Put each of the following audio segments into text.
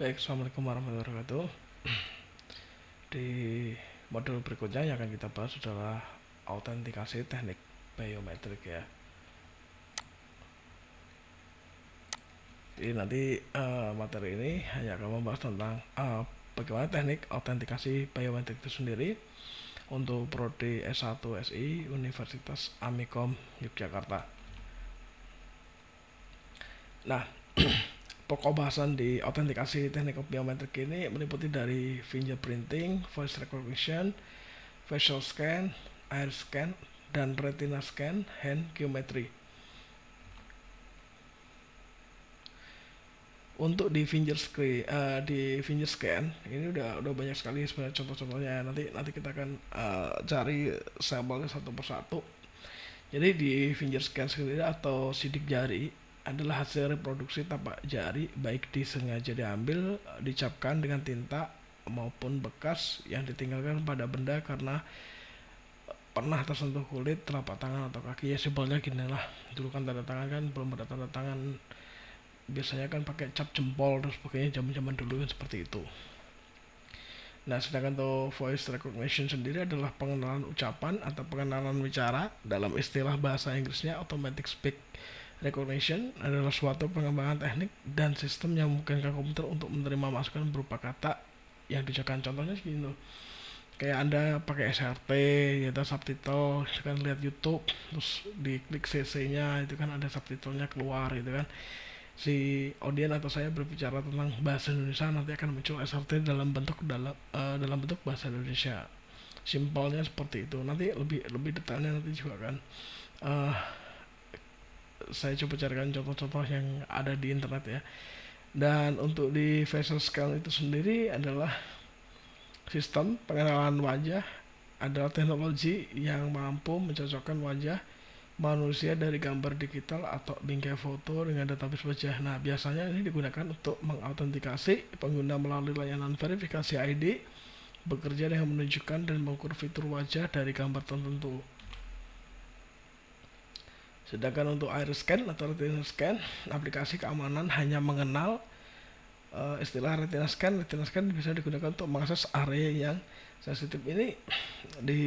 Baik, assalamualaikum warahmatullahi wabarakatuh. Di modul berikutnya yang akan kita bahas adalah autentikasi teknik biometrik ya. Jadi nanti materi ini hanya akan membahas tentang bagaimana teknik autentikasi biometrik itu sendiri untuk prodi S1 SI Universitas Amikom Yogyakarta. Nah, pokok bahasan di autentikasi teknik biometrik ini meliputi dari fingerprinting, voice recognition, facial scan, iris scan, dan retina scan, hand geometry. Untuk di finger scan ini udah banyak sekali sebenarnya contoh-contohnya. Nanti kita akan cari sampelnya satu persatu. Jadi di finger scan sendiri atau sidik jari adalah hasil reproduksi tapak jari baik disengaja diambil, dicapkan dengan tinta maupun bekas yang ditinggalkan pada benda karena pernah tersentuh kulit, telapak tangan atau kaki. Ya simpelnya gini lah. Dulu kan tanda tangan kan belum ada tanda tangan, biasanya kan pakai cap jempol dan sebagainya, zaman-zaman dulu kan seperti itu. Nah, sedangkan untuk voice recognition sendiri adalah pengenalan ucapan atau pengenalan bicara. Dalam istilah bahasa Inggrisnya, automatic speech recognition adalah suatu pengembangan teknik dan sistem yang memungkinkan komputer untuk menerima masukan berupa kata yang diucapkan. Contohnya gitu, kayak Anda pakai SRT gitu, subtitle kan, lihat YouTube terus diklik CC-nya itu kan ada subtitlenya keluar gitu kan. Si audien atau saya berbicara tentang bahasa Indonesia, nanti akan muncul SRT dalam bentuk bahasa Indonesia. Simpelnya seperti itu. Nanti lebih detailnya nanti juga kan saya coba carikan contoh-contoh yang ada di internet ya. Dan untuk di facial scan itu sendiri adalah sistem pengenalan wajah, adalah teknologi yang mampu mencocokkan wajah manusia dari gambar digital atau bingkai foto dengan database wajah. Nah, biasanya ini digunakan untuk mengautentikasi pengguna melalui layanan verifikasi ID, bekerja dengan menunjukkan dan mengukur fitur wajah dari gambar tertentu. Sedangkan untuk iris scan atau retina scan, aplikasi keamanan hanya mengenal istilah retina scan bisa digunakan untuk mengakses area yang sensitif. Ini di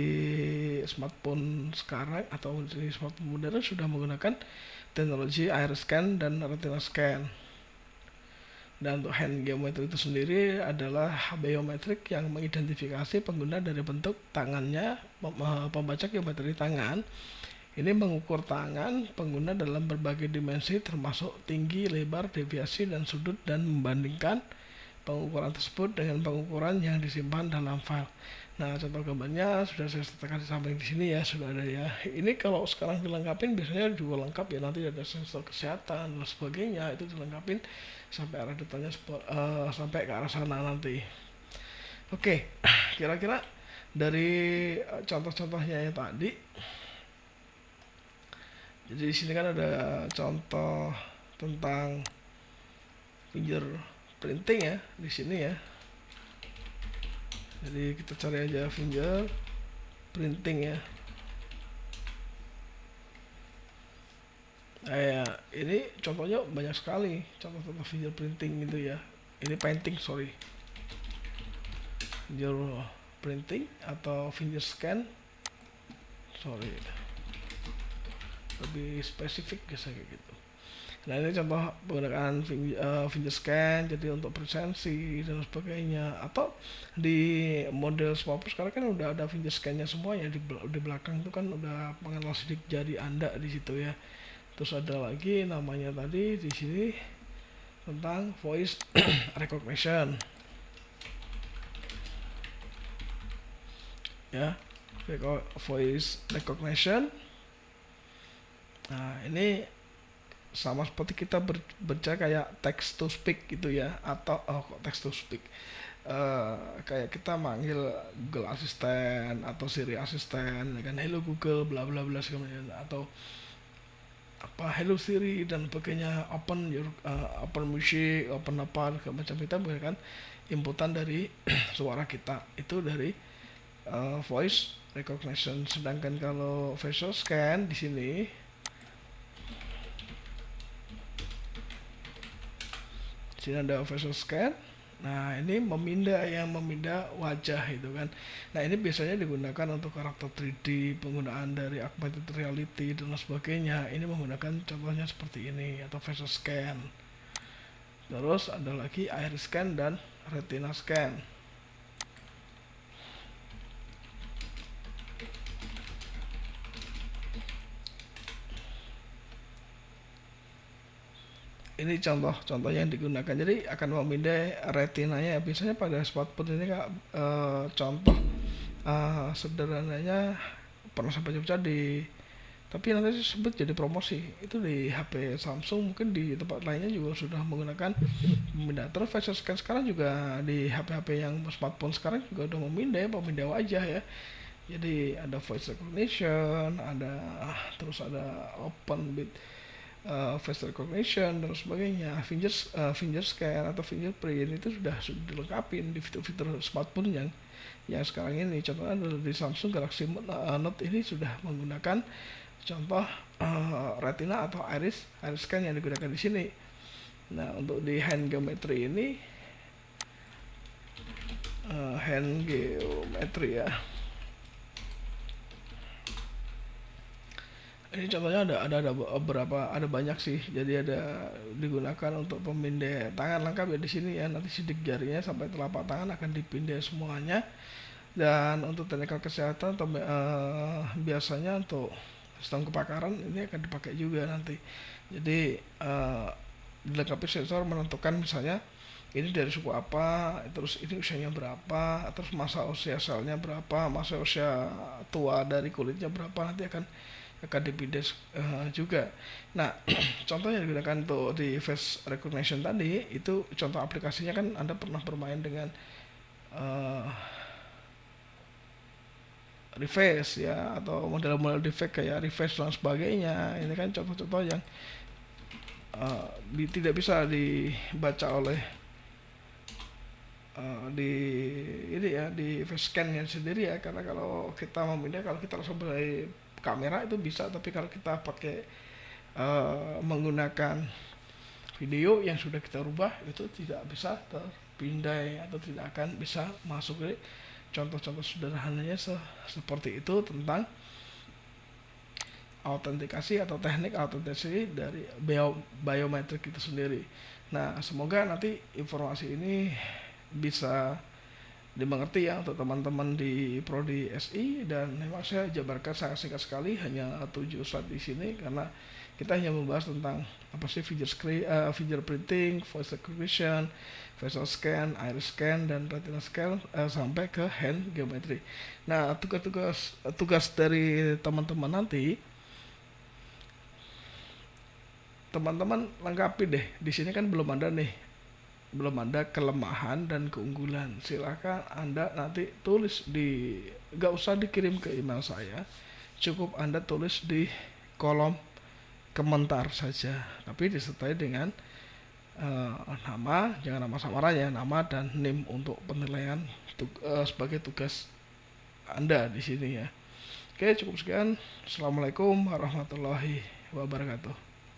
smartphone sekarang atau di smartphone modern sudah menggunakan teknologi iris scan dan retina scan. Dan untuk hand geometry itu sendiri adalah biometrik yang mengidentifikasi pengguna dari bentuk tangannya. Pembaca geometri tangan ini mengukur tangan pengguna dalam berbagai dimensi termasuk tinggi, lebar, deviasi, dan sudut, dan membandingkan pengukuran tersebut dengan pengukuran yang disimpan dalam file. Nah, contoh gambarnya sudah saya sertakan di samping di sini ya, sudah ada ya. Ini kalau sekarang dilengkapin biasanya juga lengkap ya, nanti ada sensor kesehatan dan sebagainya, itu dilengkapin sampai arah detailnya sampai ke arah sana nanti. Oke, kira-kira dari contoh-contohnya yang tadi, jadi di sini kan ada contoh tentang fingerprinting ya di sini ya. Jadi kita cari aja fingerprinting ya. Ini contohnya banyak sekali contoh-contoh fingerprinting gitu ya. Ini painting, sorry. Fingerprinting atau finger scan, sorry, lebih spesifik biasa kayak gitu. Nah, ini contoh penggunaan finger scan jadi untuk presensi dan sebagainya. Atau di model smartphone sekarang kan udah ada finger scan-nya semua ya, di belakang itu kan udah pengenal sidik jari Anda di situ ya. Terus ada lagi namanya tadi di sini tentang voice recognition ya, voice recognition. Nah, ini sama seperti kita baca kayak text to speak gitu ya, atau text to speak, kayak kita manggil Google Assistant atau Siri Assistant ya kan, hello Google bla bla bla segala macam, atau apa hello Siri dan sebagainya, open music, open apa segala macam. Kita berikan inputan dari suara kita itu dari voice recognition. Sedangkan kalau facial scan di sini, ada facial scan. Nah, ini memindah wajah itu kan. Nah, ini biasanya digunakan untuk karakter 3D, penggunaan dari augmented reality dan sebagainya. Ini menggunakan contohnya seperti ini atau facial scan. Terus ada lagi iris scan dan retina scan. Ini contoh yang digunakan, jadi akan memindai retinanya. Biasanya pada smartphone ini kak, contoh sederhananya pernah sampai baca di, tapi nanti sebut jadi promosi itu di HP Samsung, mungkin di tempat lainnya juga sudah menggunakan pemindah. Terus facial scan sekarang juga di HP-HP yang smartphone sekarang juga udah pemindah wajah ya. Jadi ada voice recognition, terus ada open with face recognition dan sebagainya. Finger scan atau fingerprint itu sudah dilengkapi di fitur-fitur smartphone yang sekarang ini. Contohnya di Samsung Galaxy Note ini sudah menggunakan contoh retina atau iris scan yang digunakan di sini. Nah, untuk di hand geometry ini hand geometry ya. Ini contohnya ada beberapa, ada banyak sih. Jadi ada digunakan untuk pemindai tangan, lengkap ya di sini ya. Nanti sidik jarinya sampai telapak tangan akan dipindai semuanya. Dan untuk teknikal kesehatan biasanya untuk sistem kepakaran ini akan dipakai juga nanti. Jadi dilengkapi sensor menentukan misalnya ini dari suku apa, terus ini usianya berapa, terus masa usia selnya berapa, masa usia tua dari kulitnya berapa, nanti akan dipilih juga. Nah, contoh yang digunakan untuk di face recognition tadi itu contoh aplikasinya kan Anda pernah bermain dengan reface ya, atau model-model deface kayak reface dan sebagainya. Ini kan contoh-contoh yang tidak bisa dibaca oleh di ini ya, di face scan-nya sendiri ya, karena kalau kita memilih, kalau kita langsung dari kamera itu bisa, tapi kalau kita pakai menggunakan video yang sudah kita rubah itu tidak bisa terpindai atau tidak akan bisa masuk. Jadi contoh-contoh sederhananya seperti itu tentang autentikasi atau teknik autentikasi dari biometrik itu sendiri. Nah, semoga nanti informasi ini bisa dimengerti ya untuk teman-teman di Prodi SI, dan memang saya jabarkan sangat singkat sekali, hanya 7 slide di sini karena kita hanya membahas tentang apa sih fingerprinting, voice recognition, facial scan, iris scan, dan retina scan sampai ke hand geometry. Nah, tugas dari teman-teman nanti, teman-teman lengkapi deh. Di sini kan belum ada kelemahan dan keunggulan. Silakan Anda nanti tulis gak usah dikirim ke email saya, cukup Anda tulis di kolom komentar saja, tapi disertai dengan nama, jangan nama samaran ya, nama dan NIM untuk penilaian sebagai tugas Anda di sini ya. Oke, cukup sekian. Assalamualaikum warahmatullahi wabarakatuh.